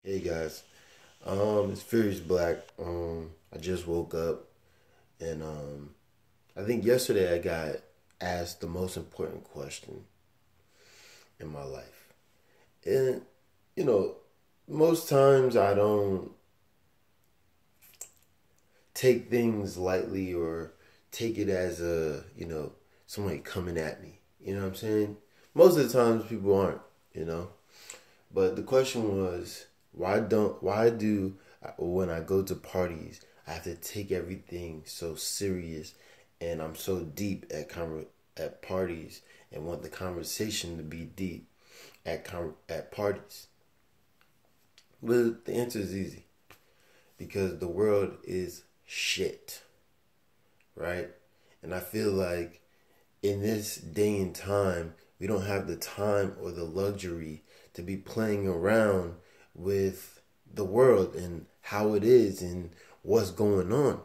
Hey guys, it's Furious Black. I just woke up and I think yesterday I got asked the most important question in my life. And you know, most times I don't take things lightly or take it as somebody coming at me. You know what I'm saying? Most of the times people aren't, you know. But the question was, why do when I go to parties, I have to take everything so serious, and I'm so deep at parties and want the conversation to be deep at parties? Well, the answer is easy, because the world is shit, right? And I feel like in this day and time, we don't have the time or the luxury to be playing around with the world and how it is and what's going on.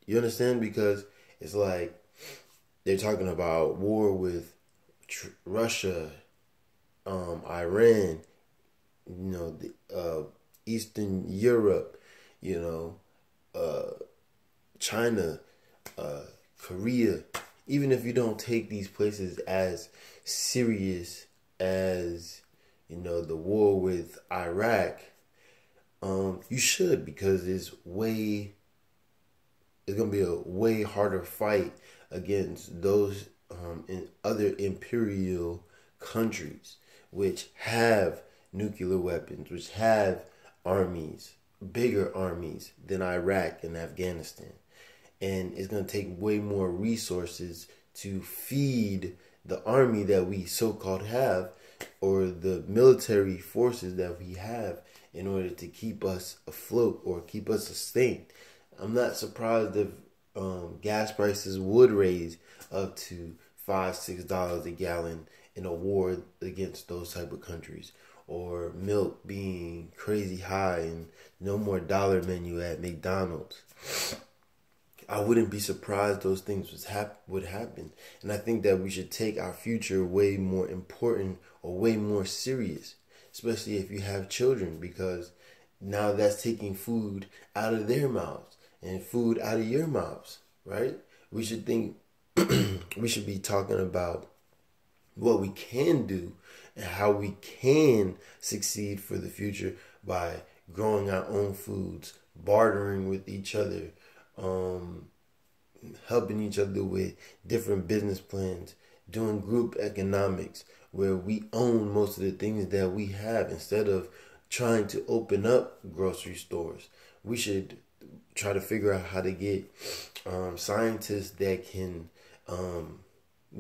You understand? Because it's like they're talking about war with Russia, Iran, Eastern Europe, you know, China, Korea. Even if you don't take these places as serious as the war with Iraq, you should, because it's gonna be a way harder fight against those in other imperial countries which have nuclear weapons, which have armies, bigger armies than Iraq and Afghanistan. And it's going to take way more resources to feed the army that we so-called have, or the military forces that we have, in order to keep us afloat or keep us sustained. I'm not surprised if gas prices would raise up to $5-6 a gallon in a war against those type of countries, or milk being crazy high and no more dollar menu at McDonald's. I wouldn't be surprised those things would happen. And I think that we should take our future way more important or way more serious, especially if you have children, because now that's taking food out of their mouths and food out of your mouths, right? We should think, we should be talking about what we can do and how we can succeed for the future by growing our own foods, bartering with each other, helping each other with different business plans, doing group economics where we own most of the things that we have, instead of trying to open up grocery stores. We should try to figure out how to get scientists that can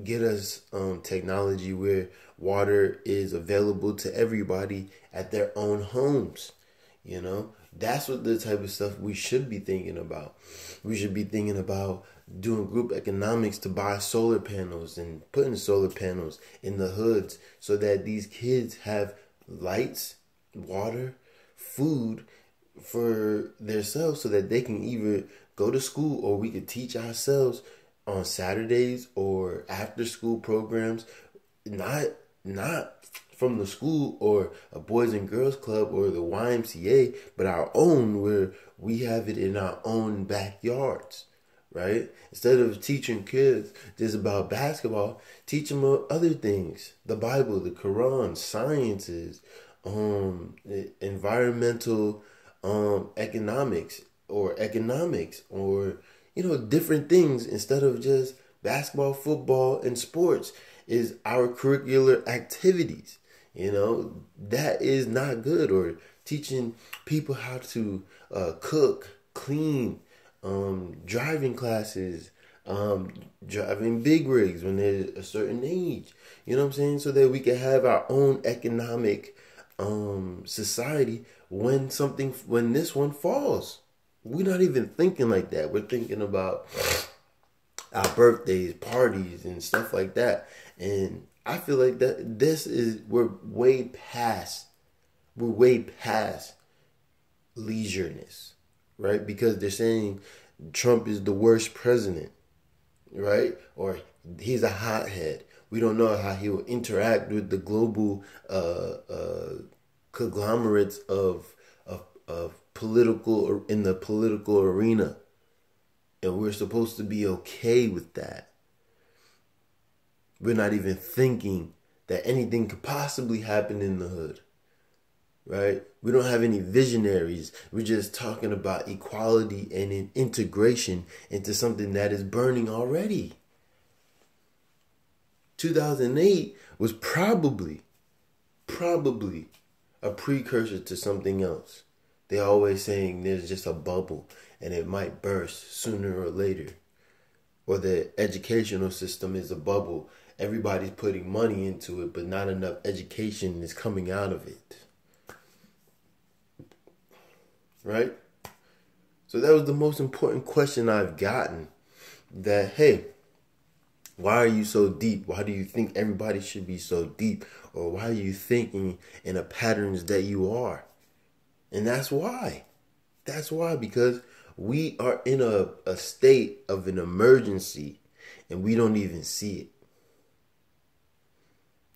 get us technology where water is available to everybody at their own homes. That's what the type of stuff we should be thinking about. We should be thinking about doing group economics to buy solar panels and putting solar panels in the hoods, so that these kids have lights, water, food for themselves, so that they can either go to school, or we could teach ourselves on Saturdays or after school programs, not from the school or a Boys and Girls Club or the YMCA, but our own, where we have it in our own backyards, right? Instead of teaching kids just about basketball, teach them other things: the Bible, the Quran, sciences, environmental, economics, or different things, instead of just basketball, football, and sports is our curricular activities. That is not good. Or teaching people how to cook, clean, driving classes, driving big rigs when they're a certain age. You know what I'm saying? So that we can have our own economic society when this one falls. We're not even thinking like that. We're thinking about our birthdays, parties, and stuff like that. And I feel like that we're way past leisureness, right? Because they're saying Trump is the worst president, right? Or he's a hothead. We don't know how he will interact with the global conglomerates of in the political arena. And we're supposed to be okay with that. We're not even thinking that anything could possibly happen in the hood. Right? We don't have any visionaries. We're just talking about equality and integration into something that is burning already. 2008 was probably a precursor to something else. They're always saying there's just a bubble and it might burst sooner or later. Or the educational system is a bubble. Everybody's putting money into it, but not enough education is coming out of it. Right? So that was the most important question I've gotten. That, hey, why are you so deep? Why do you think everybody should be so deep? Or why are you thinking in the patterns that you are? And that's why. That's why, because we are in a state of an emergency and we don't even see it.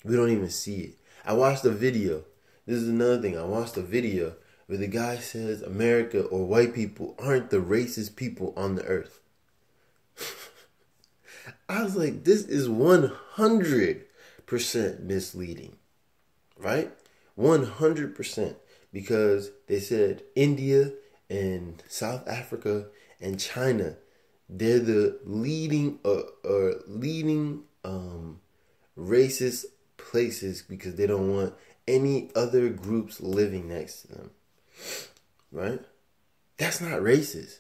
We don't even see it. I watched a video. This is another thing. I watched a video where the guy says America or white people aren't the racist people on the earth. I was like, this is 100% misleading, right? 100%, because they said India and South Africa and China, they're the leading racist places because they don't want any other groups living next to them, right? That's not racist.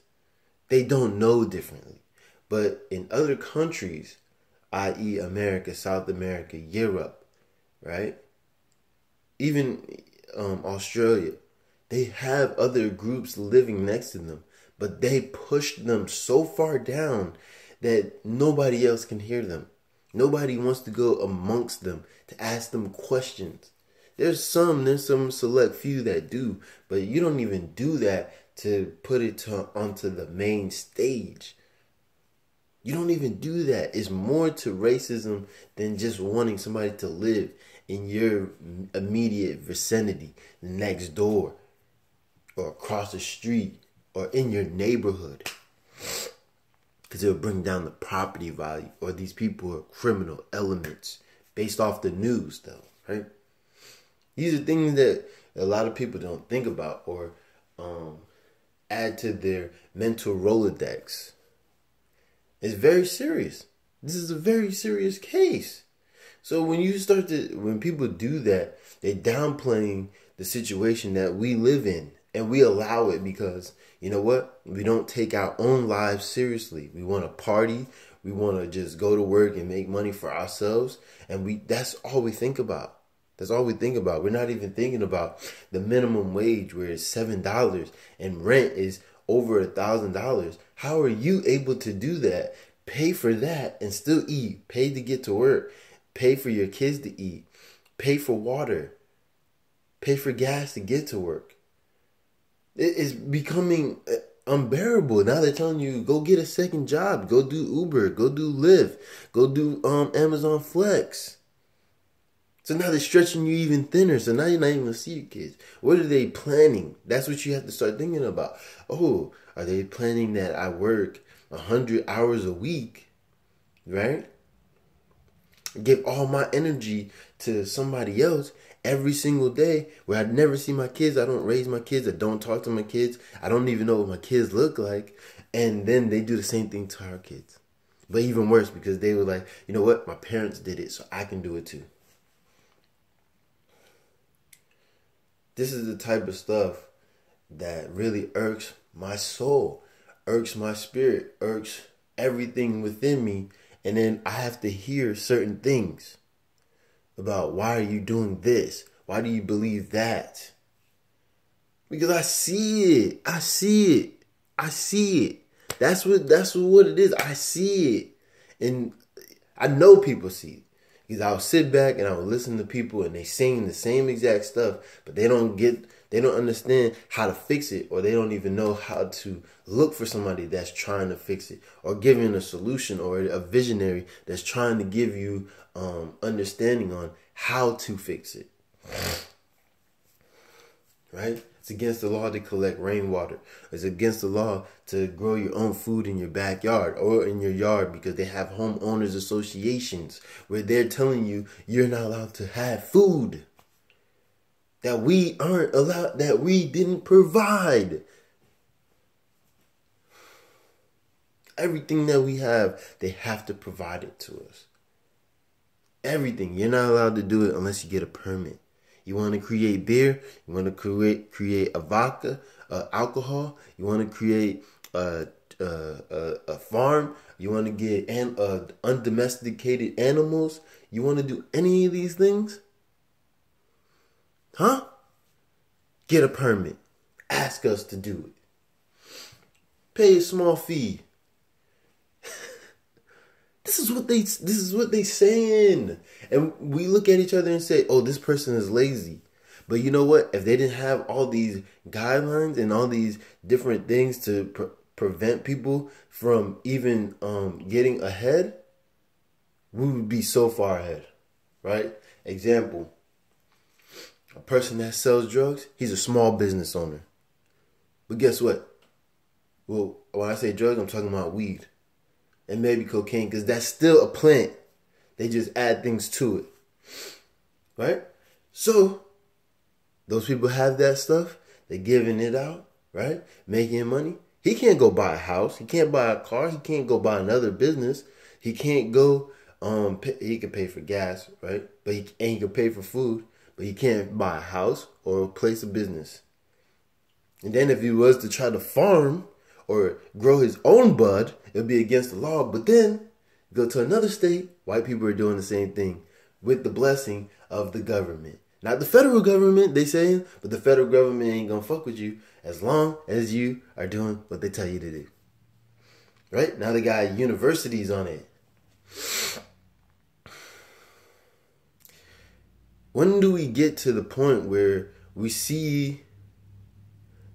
They don't know differently. But in other countries, i.e. America, South America, Europe, right? Even Australia, they have other groups living next to them, but they push them so far down that nobody else can hear them. Nobody wants to go amongst them to ask them questions. There's some select few that do, but you don't even do that to put it onto the main stage. You don't even do that. It's more to racism than just wanting somebody to live in your immediate vicinity, next door, or across the street, or in your neighborhood. Because it'll bring down the property value, or these people are criminal elements based off the news, though, right? These are things that a lot of people don't think about or add to their mental Rolodex. It's very serious. This is a very serious case. So when people do that, they're downplaying the situation that we live in. And we allow it because, you know what? We don't take our own lives seriously. We want to party. We want to just go to work and make money for ourselves. And that's all we think about. That's all we think about. We're not even thinking about the minimum wage where it's $7 and rent is over $1,000. How are you able to do that? Pay for that and still eat. Pay to get to work. Pay for your kids to eat. Pay for water. Pay for gas to get to work. It is becoming unbearable. Now they're telling you, go get a second job. Go do Uber. Go do Lyft. Go do Amazon Flex. So now they're stretching you even thinner. So now you're not even going to see your kids. What are they planning? That's what you have to start thinking about. Oh, are they planning that I work 100 hours a week, right? Give all my energy to somebody else every single day where I never see my kids. I don't raise my kids. I don't talk to my kids. I don't even know what my kids look like. And then they do the same thing to our kids. But even worse, because they were like, you know what? My parents did it, so I can do it too. This is the type of stuff that really irks my soul, irks my spirit, irks everything within me. And then I have to hear certain things about why are you doing this? Why do you believe that? Because I see it. I see it. I see it. That's what it is. I see it. And I know people see it. Because I'll sit back and I will listen to people and they saying the same exact stuff, but they don't understand how to fix it, or they don't even know how to look for somebody that's trying to fix it, or giving a solution, or a visionary that's trying to give you understanding on how to fix it. Right? It's against the law to collect rainwater. It's against the law to grow your own food in your backyard or in your yard, because they have homeowners associations where they're telling you you're not allowed to have food that we aren't allowed, that we didn't provide. Everything that we have, they have to provide it to us. Everything. You're not allowed to do it unless you get a permit. You want to create beer, you want to create a vodka, alcohol, you want to create a farm, you want to get undomesticated animals, you want to do any of these things? Huh? Get a permit. Ask us to do it. Pay a small fee. This is what they saying. And we look at each other and say, oh, this person is lazy. But you know what? If they didn't have all these guidelines and all these different things to prevent people from even getting ahead, we would be so far ahead, right? Example, a person that sells drugs, he's a small business owner. But guess what? Well, when I say drugs, I'm talking about weed. And maybe cocaine, because that's still a plant. They just add things to it. Right? So, those people have that stuff. They're giving it out, right? Making money. He can't go buy a house. He can't buy a car. He can't go buy another business. He can't go, he can pay for gas, right? But he can pay for food. But he can't buy a house or a place of business. And then if he was to try to farm or grow his own bud, it would be against the law. But then, go to another state, white people are doing the same thing with the blessing of the government. Not the federal government, they saying, but the federal government ain't gonna fuck with you as long as you are doing what they tell you to do. Right? Now they got universities on it. When do we get to the point where we see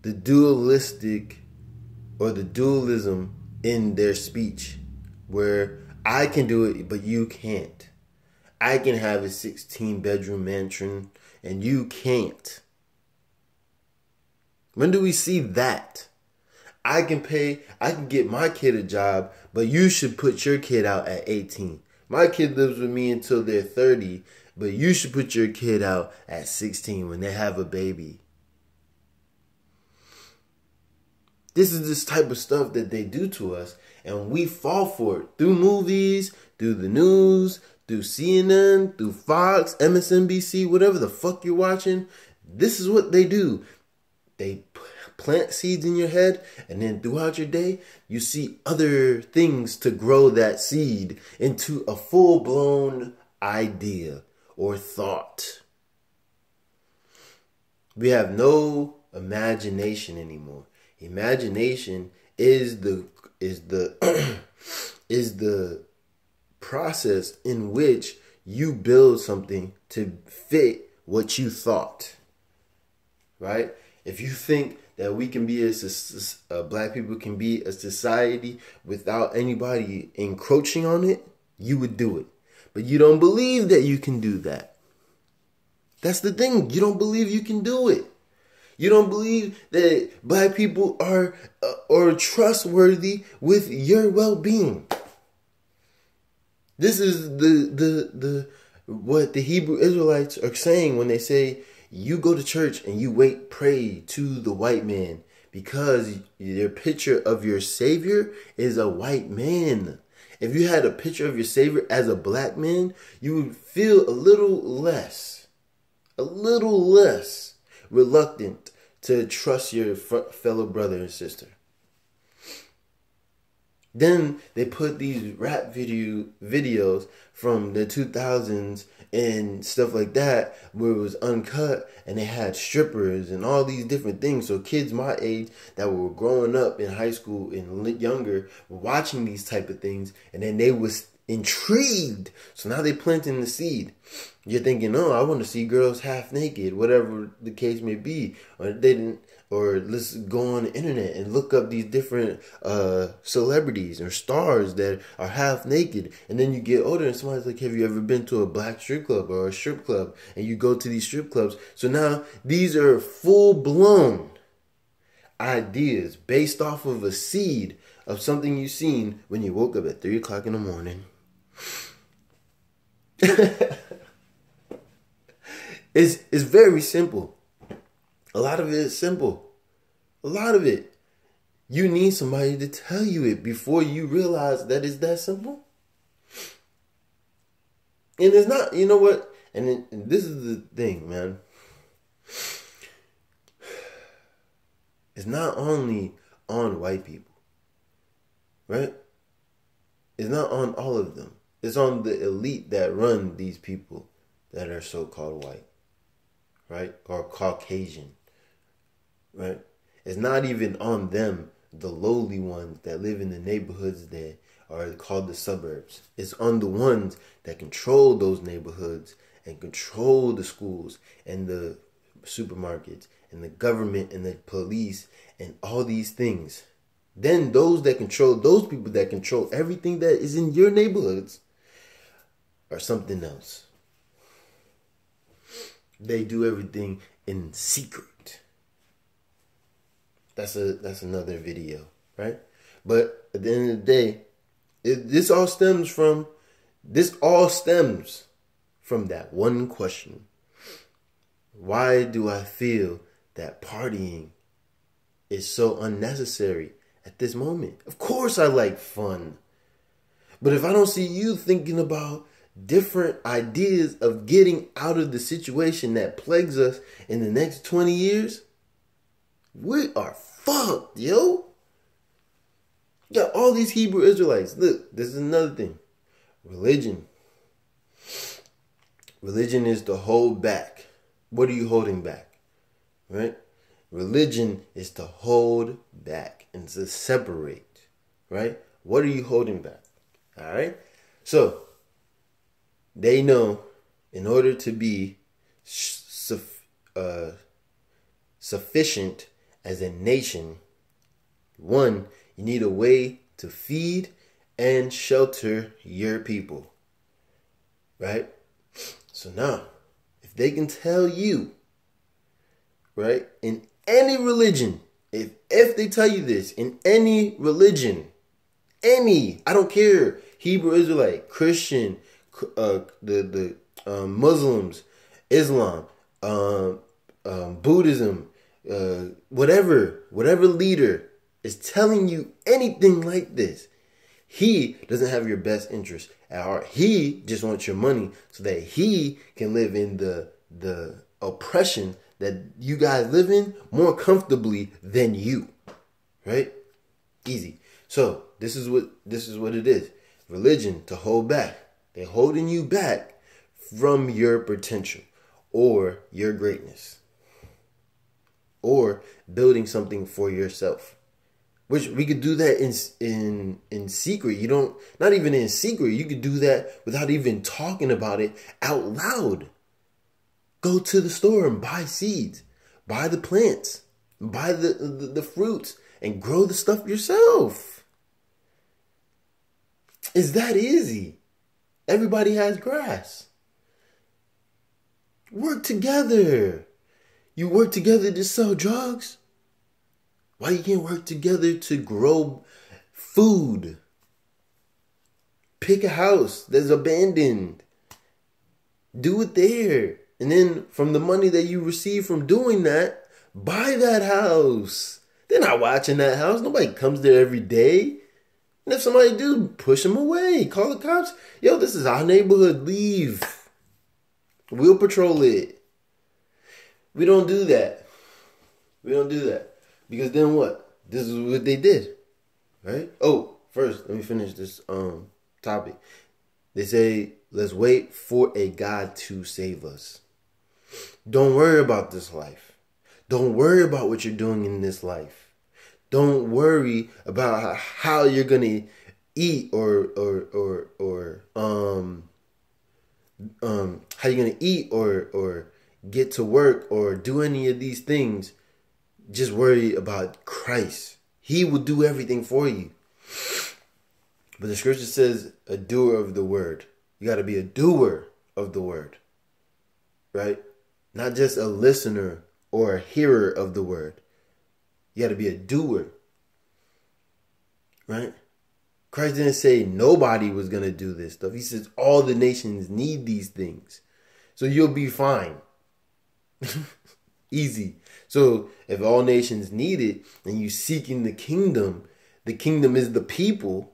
the dualistic or the dualism in their speech, where I can do it, but you can't? I can have a 16-bedroom mansion, and you can't. When do we see that? I can get my kid a job, but you should put your kid out at 18. My kid lives with me until they're 30, but you should put your kid out at 16 when they have a baby. This is this type of stuff that they do to us, and we fall for it through movies, through the news, through CNN, through Fox, MSNBC, whatever the fuck you're watching. This is what they do. They plant seeds in your head, and then throughout your day, you see other things to grow that seed into a full-blown idea or thought. We have no imagination anymore. Imagination is the process in which you build something to fit what you thought. Right? If you think that we can be black people can be a society without anybody encroaching on it, you would do it. But you don't believe that you can do that. That's the thing. You don't believe you can do it. You don't believe that black people are trustworthy with your well-being. This is what the Hebrew Israelites are saying when they say you go to church and you pray to the white man because your picture of your Savior is a white man. If you had a picture of your Savior as a black man, you would feel a little less reluctant to trust your fellow brother and sister. Then they put these rap videos from the 2000s and stuff like that where it was uncut, and they had strippers and all these different things. So kids my age that were growing up in high school and younger were watching these type of things, and then they was intrigued. So now they planting the seed. You're thinking, oh, I want to see girls half naked, whatever the case may be. Or they didn't, Or let's go on the internet and look up these different celebrities or stars that are half naked. And then you get older and somebody's like, have you ever been to a black strip club or a strip club? And you go to these strip clubs. So now these are full-blown ideas based off of a seed of something you seen when you woke up at 3 o'clock in the morning. It's very simple. A lot of it is simple. A lot of it. You need somebody to tell you it before you realize that it's that simple. And it's not, you know what? And this is the thing, man. It's not only on white people, right? It's not on all of them. It's on the elite that run these people that are so-called white, right? Or Caucasian, right? It's not even on them, the lowly ones that live in the neighborhoods that are called the suburbs. It's on the ones that control those neighborhoods and control the schools and the supermarkets and the government and the police and all these things. Then those people that control everything that is in your neighborhoods are something else. They do everything in secret. That's another video, right? But at the end of the day, this all stems from that one question. Why do I feel that partying is so unnecessary at this moment? Of course I like fun. But if I don't see you thinking about different ideas of getting out of the situation that plagues us in the next 20 years, we are fucked, yo. You got all these Hebrew Israelites. Look, this is another thing. Religion. Religion is to hold back. What are you holding back? Right? Religion is to hold back and to separate. Right? What are you holding back? All right? So, they know in order to be sufficient as a nation, one, you need a way to feed and shelter your people. Right? So now, if they can tell you, right, in any religion, if they tell you this, in any religion, I don't care, Hebrew Israelite, Christian, the Muslims, Islam, Buddhism, whatever leader is telling you anything like this, he doesn't have your best interest at heart. He just wants your money so that he can live in the oppression that you guys live in more comfortably than you. Right? Easy. So this is what it is. Religion, to hold back. They're holding you back from your potential or your greatness or building something for yourself. Which we could do that in secret. Not even in secret. You could do that without even talking about it out loud. Go to the store and buy seeds. Buy the plants. Buy the fruits. And grow the stuff yourself. It's that easy. Everybody has grass. Work together. You work together to sell drugs? Why you can't work together to grow food? Pick a house that's abandoned. Do it there. And then from the money that you receive from doing that, buy that house. They're not watching that house. Nobody comes there every day. And if somebody do, push them away. Call the cops. Yo, this is our neighborhood. Leave. We'll patrol it. We don't do that. Because then what? This is what they did. Right? Oh, first, let me finish this topic. They say, let's wait for a God to save us. Don't worry about this life. Don't worry about what you're doing in this life. Don't worry about how you're gonna eat or how you're gonna eat or get to work or do any of these things. just worry about Christ. He will do everything for you. But the scripture says a doer of the word. You got to be a doer of the word. Right? Not just a listener or a hearer of the word. You got to be a doer. Right? Christ didn't say nobody was going to do this stuff. He says all the nations need these things. So you'll be fine. Easy. So if all nations need it and you seeking the kingdom is the people,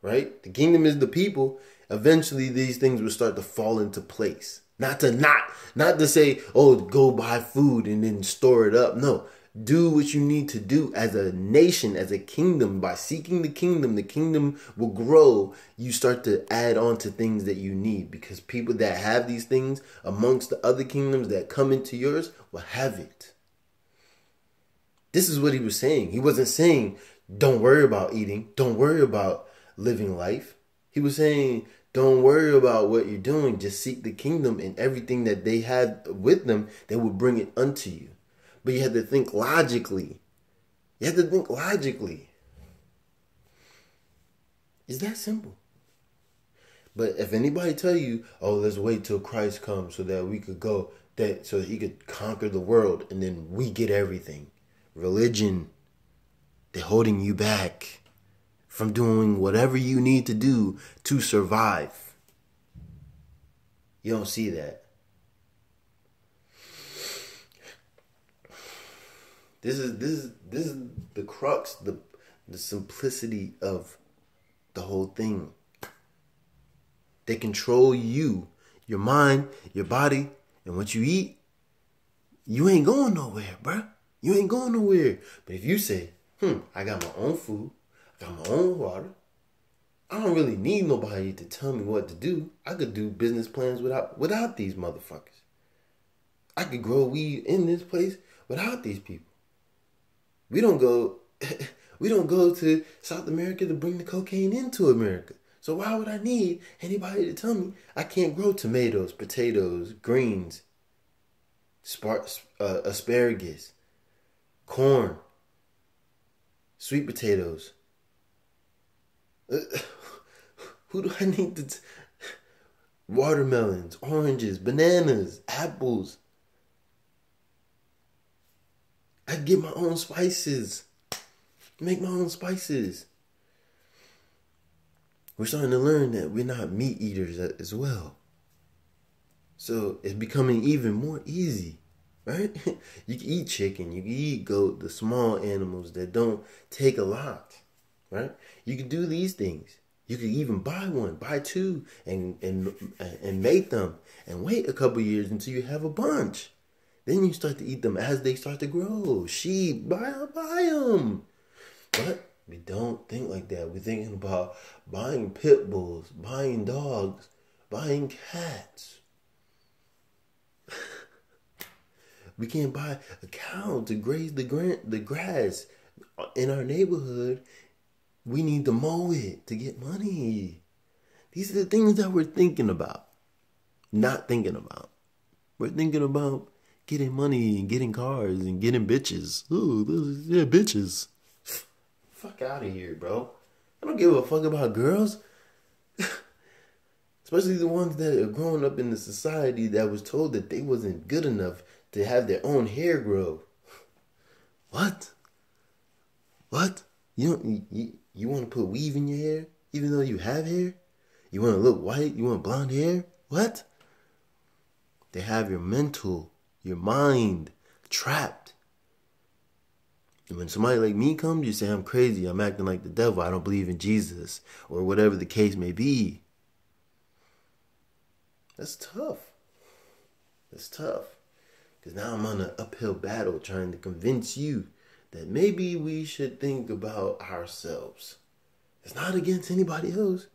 right? The kingdom is the people. Eventually these things will start to fall into place. Not to say, oh, go buy food and then store it up. No. Do what you need to do as a nation, as a kingdom. By seeking the kingdom will grow. You start to add on to things that you need, because people that have these things amongst the other kingdoms that come into yours will have it. This is what he was saying. He wasn't saying, don't worry about eating. Don't worry about living life. He was saying, don't worry about what you're doing. Just seek the kingdom, and everything that they had with them, they will bring it unto you. But you have to think logically. It's that simple. But if anybody tell you, oh, let's wait till Christ comes so that we could go, so he could conquer the world and then we get everything. Religion, they're holding you back from doing whatever you need to do to survive. You don't see that. This is the crux, the simplicity of the whole thing. They control you, your mind, your body, and what you eat. You ain't going nowhere, bruh. You ain't going nowhere. But if you say, I got my own food, I got my own water, I don't really need nobody to tell me what to do. I could do business plans without these motherfuckers. I could grow weed in this place without these people. We don't go to South America to bring the cocaine into America. So why would I need anybody to tell me I can't grow tomatoes, potatoes, greens, asparagus, corn, sweet potatoes? Who do I need to... watermelons, oranges, bananas, apples. I get my own spices. Make my own spices. We're starting to learn that we're not meat eaters as well. So it's becoming even more easy, right? You can eat chicken, you can eat goat, the small animals that don't take a lot, right? You can do these things. You could even buy one, buy two, and make them, and wait a couple years until you have a bunch. Then you start to eat them as they start to grow. Sheep, buy them. But we don't think like that. We're thinking about buying pit bulls, buying dogs, buying cats. We can't buy a cow to graze the grass in our neighborhood. We need to mow it to get money. These are the things that we're thinking about. Not thinking about. We're thinking about getting money and getting cars and getting bitches. Ooh, yeah, bitches. Fuck out of here, bro. I don't give a fuck about girls. Especially the ones that are growing up in the society that was told that they wasn't good enough to have their own hair grow. What? You want to put weave in your hair even though you have hair? You want to look white? You want blonde hair? What? They have your mental, your mind trapped. And when somebody like me comes, you say I'm crazy, I'm acting like the devil, I don't believe in Jesus, or whatever the case may be. That's tough. That's tough. Because now I'm on an uphill battle trying to convince you that maybe we should think about ourselves. It's not against anybody else.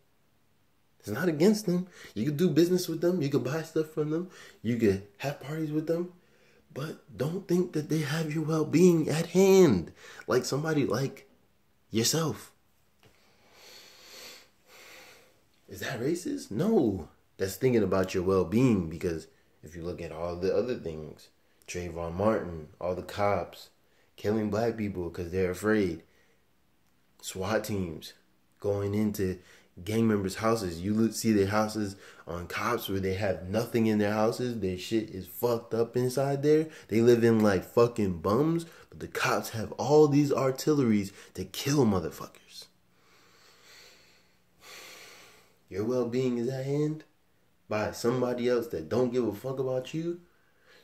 It's not against them. You could do business with them. You could buy stuff from them. You could have parties with them. But don't think that they have your well-being at hand. Like somebody like yourself. Is that racist? No. That's thinking about your well-being, because if you look at all the other things, Trayvon Martin, all the cops killing black people because they're afraid. SWAT teams going into gang members' houses. You see their houses on cops where they have nothing in their houses. Their shit is fucked up inside there. They live in like fucking bums, but the cops have all these artilleries to kill motherfuckers. Your well-being is at hand by somebody else that don't give a fuck about you.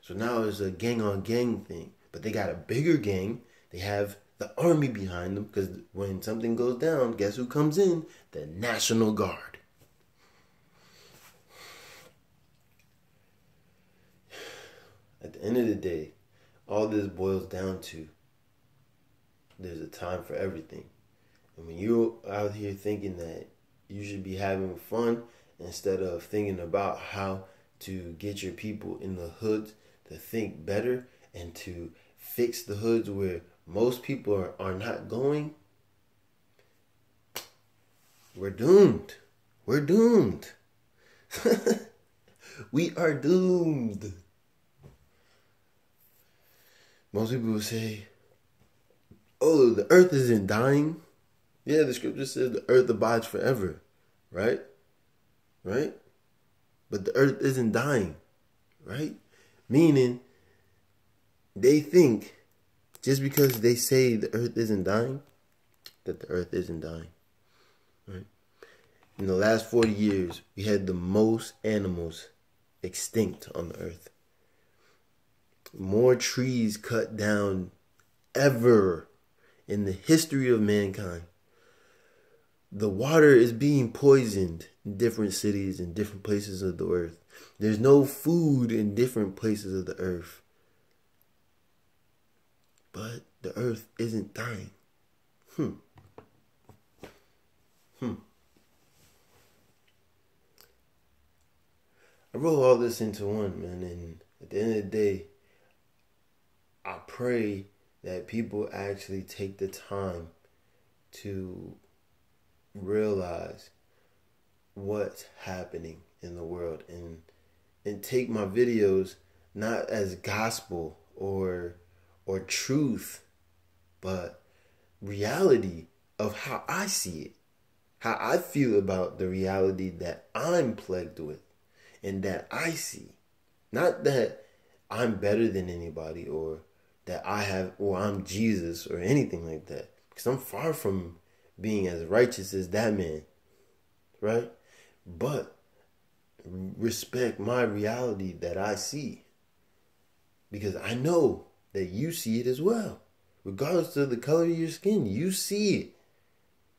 So now it's a gang on gang thing. But they got a bigger gang. They have the army behind them, because when something goes down, guess who comes in? The National Guard. At the end of the day, all this boils down to there's a time for everything. And when you're out here thinking that you should be having fun instead of thinking about how to get your people in the hoods to think better and to fix the hoods where most people are not going, we're doomed. We're doomed. We are doomed. Most people will say, oh, the earth isn't dying. Yeah, the scripture says the earth abides forever. Right? Right? But the earth isn't dying. Right? Meaning, they think just because they say the earth isn't dying, that the earth isn't dying. Right? In the last 40 years, we had the most animals extinct on the earth. More trees cut down ever in the history of mankind. The water is being poisoned in different cities and different places of the earth. There's no food in different places of the earth. But the earth isn't dying. I wrote all this into one, man, and at the end of the day, I pray that people actually take the time to realize what's happening in the world and take my videos not as gospel or truth, but reality of how I see it, how I feel about the reality that I'm plagued with and that I see. Not that I'm better than anybody or that I'm Jesus or anything like that, because I'm far from being as righteous as that man, right? But respect my reality that I see, because I know that you see it as well. Regardless of the color of your skin, you see it.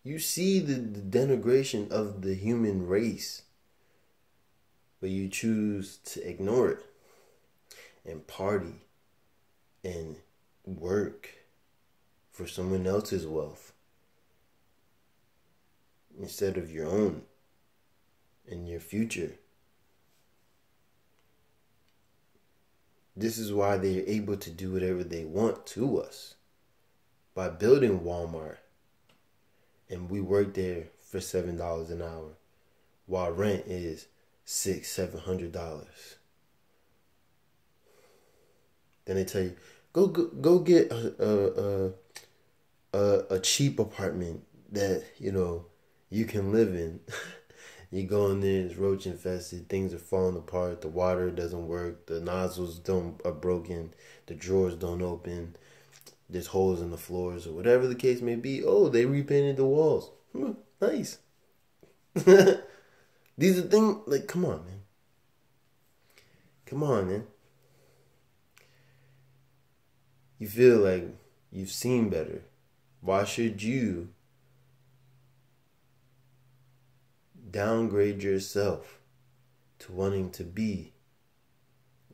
You see the denigration of the human race. But you choose to ignore it and party and work for someone else's wealth instead of your own and your future. This is why they're able to do whatever they want to us by building Walmart. And we work there for $7 an hour while rent is $600-$700. Then they tell you, go get a cheap apartment that, you can live in. You go in there, it's roach infested, things are falling apart, the water doesn't work, the nozzles are broken, the drawers don't open, there's holes in the floors, or whatever the case may be. Oh, they repainted the walls. Nice. These are things, like, come on, man. Come on, man. You feel like you've seen better. Why should you downgrade yourself to wanting to be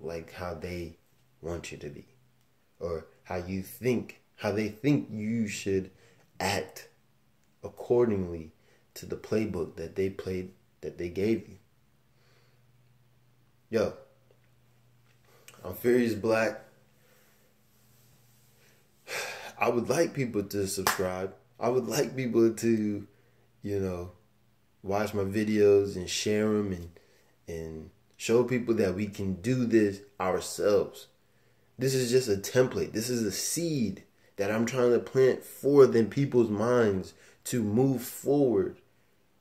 like how they want you to be, or how they think you should act accordingly to the playbook that they gave you? Yo, I'm Furious Black. I would like people to subscribe. I would like people to, watch my videos and share them and show people that we can do this ourselves. This is just a template. This is a seed that I'm trying to plant forth in people's minds to move forward,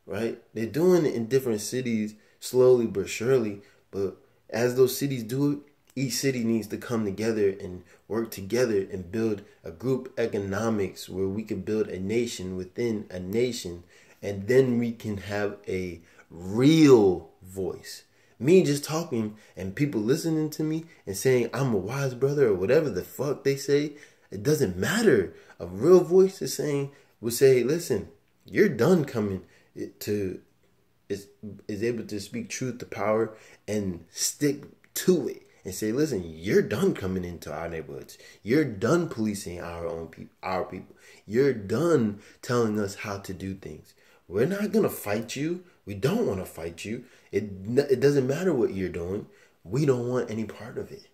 right? They're doing it in different cities slowly but surely, but as those cities do it, each city needs to come together and work together and build a group economics where we can build a nation within a nation, and then we can have a real voice. Me just talking and people listening to me and saying I'm a wise brother or whatever the fuck they say, it doesn't matter. A real voice is saying, will say, listen, you're done coming to is able to speak truth to power and stick to it and say, listen, you're done coming into our neighborhoods. You're done policing our people. You're done telling us how to do things. We're not gonna fight you. We don't want to fight you. It doesn't matter what you're doing. We don't want any part of it.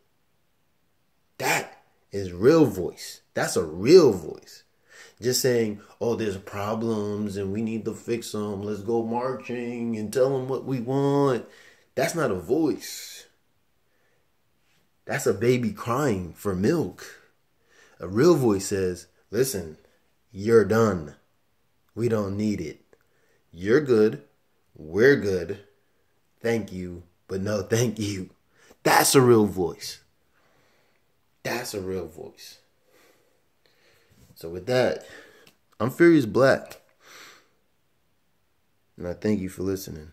That is real voice. That's a real voice. Just saying, oh, there's problems and we need to fix them. Let's go marching and tell them what we want. That's not a voice. That's a baby crying for milk. A real voice says, listen, you're done. We don't need it. You're good. We're good. Thank you, but no thank you. That's a real voice. That's a real voice. So with that, I'm Furious Black. And I thank you for listening.